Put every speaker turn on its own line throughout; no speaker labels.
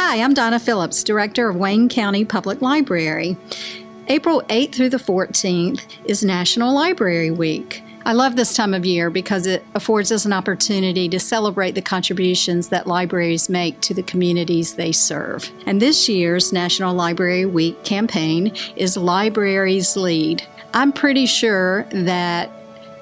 Hi, I'm Donna Phillips, Director of Wayne County Public Library. April 8th through the 14th is National Library Week. I love this time of year because it affords us an opportunity to celebrate the contributions that libraries make to the communities they serve. And this year's National Library Week campaign is Libraries Lead. I'm pretty sure that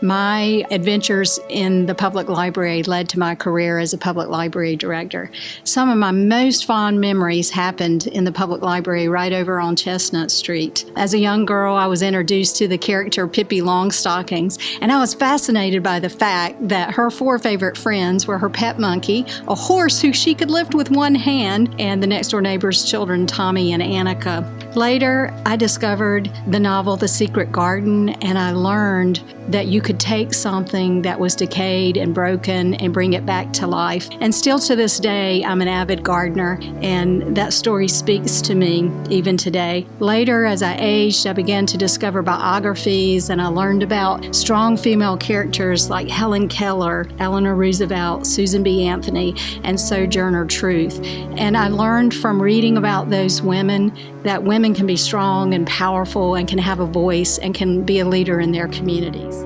my adventures in the public library led to my career as a public library director. Some of my most fond memories happened in the public library right over on Chestnut Street. As a young girl, I was introduced to the character Pippi Longstockings, and I was fascinated by the fact that her four favorite friends were her pet monkey, a horse who she could lift with one hand, and the next-door neighbor's children, Tommy and Annika. Later, I discovered the novel The Secret Garden, and I learned that you could take something that was decayed and broken and bring it back to life. And still to this day, I'm an avid gardener, and that story speaks to me even today. Later, as I aged, I began to discover biographies, and I learned about strong female characters like Helen Keller, Eleanor Roosevelt, Susan B. Anthony, and Sojourner Truth. And I learned from reading about those women that women can be strong and powerful and can have a voice and can be a leader in their communities.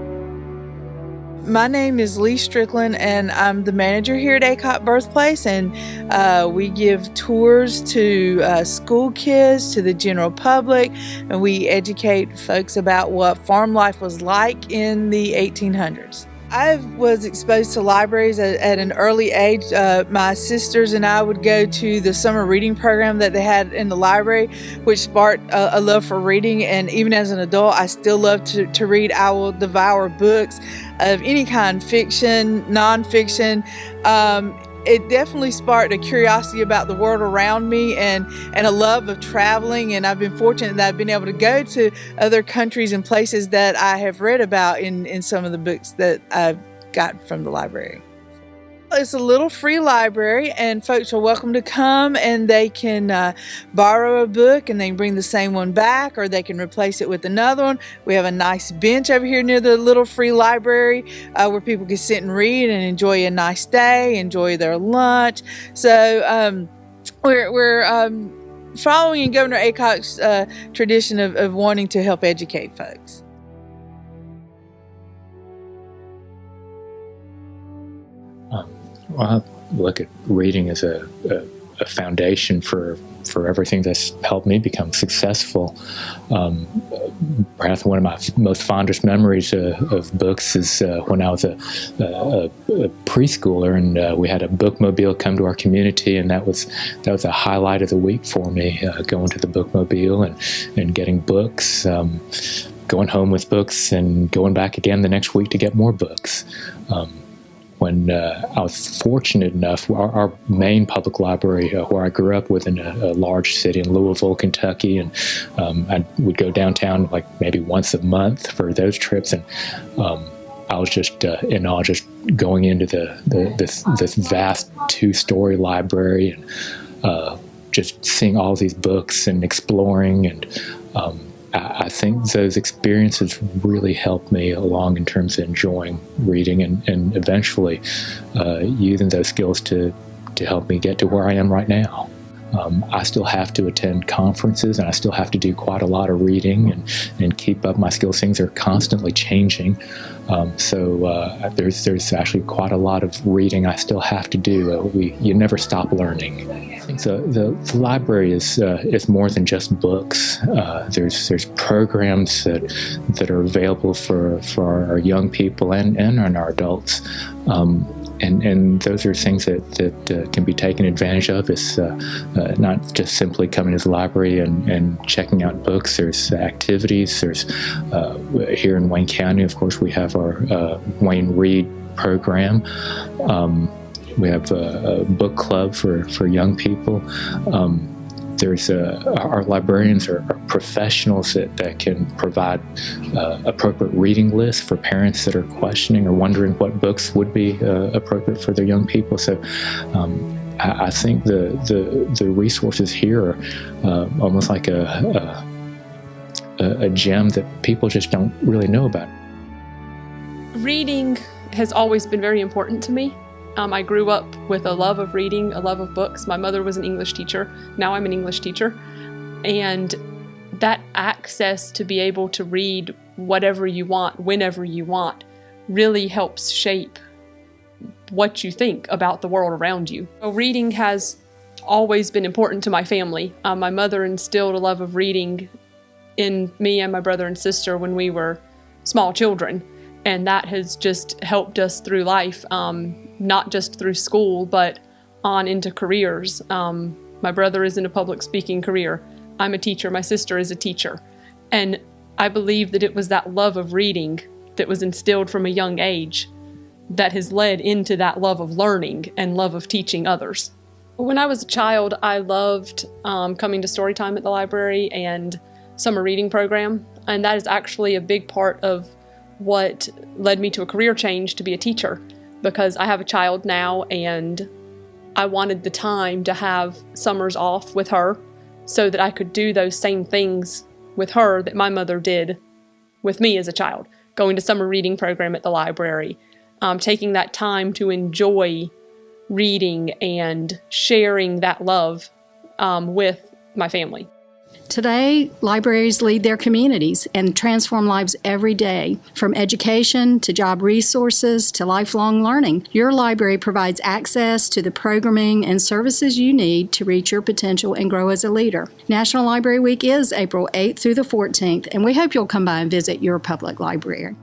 My name is Lee Strickland, and I'm the manager here at ACOT Birthplace, and we give tours to school kids, to the general public, and we educate folks about what farm life was like in the 1800s. I was exposed to libraries at an early age. My sisters and I would go to the summer reading program that they had in the library, which sparked a love for reading. And even as an adult, I still love to read. I will devour books of any kind, fiction, nonfiction. It definitely sparked a curiosity about the world around me and a love of traveling, and I've been fortunate that I've been able to go to other countries and places that I have read about in some of the books that I've got from the library. It's a little free library, and folks are welcome to come, and they can borrow a book and they can bring the same one back, or they can replace it with another one. We have a nice bench over here near the little free library where people can sit and read and enjoy a nice day, enjoy their lunch. So we're following in Governor Aycock's tradition of wanting to help educate folks.
Well, I look at reading as a foundation for everything that's helped me become successful. Perhaps one of my most fondest memories of books is when I was a preschooler, and we had a bookmobile come to our community, and that was a highlight of the week for me, going to the bookmobile and getting books, going home with books, and going back again the next week to get more books. When I was fortunate enough, our main public library where I grew up within a large city in Louisville, Kentucky, and I would go downtown like maybe once a month for those trips, and I was just in awe, just going into this vast two-story library and just seeing all these books and exploring, and I think those experiences really helped me along in terms of enjoying reading and eventually using those skills to help me get to where I am right now. I still have to attend conferences, and I still have to do quite a lot of reading and keep up my skills. Things are constantly changing. So there's actually quite a lot of reading I still have to do. You never stop learning. I think the library is more than just books. There's programs that are available for our young people and our adults. And those are things that can be taken advantage of. It's not just simply coming to the library and checking out books. There's activities. There's here in Wayne County, of course, we have our Wayne Read program. We have a book club for young people. There's our librarians are professionals that can provide appropriate reading lists for parents that are questioning or wondering what books would be appropriate for their young people. So I think the resources here are almost like a gem that people just don't really know about.
Reading has always been very important to me. I grew up with a love of reading, a love of books. My mother was an English teacher. Now I'm an English teacher. And that access to be able to read whatever you want, whenever you want, really helps shape what you think about the world around you. So reading has always been important to my family. My mother instilled a love of reading in me and my brother and sister when we were small children. And that has just helped us through life, not just through school, but on into careers. My brother is in a public speaking career. I'm a teacher. My sister is a teacher. And I believe that it was that love of reading that was instilled from a young age that has led into that love of learning and love of teaching others. When I was a child, I loved coming to story time at the library and summer reading program. And that is actually a big part of what led me to a career change to be a teacher, because I have a child now and I wanted the time to have summers off with her so that I could do those same things with her that my mother did with me as a child, going to summer reading program at the library, taking that time to enjoy reading and sharing that love with my family.
Today, libraries lead their communities and transform lives every day. From education to job resources to lifelong learning, your library provides access to the programming and services you need to reach your potential and grow as a leader. National Library Week is April 8th through the 14th, and we hope you'll come by and visit your public library.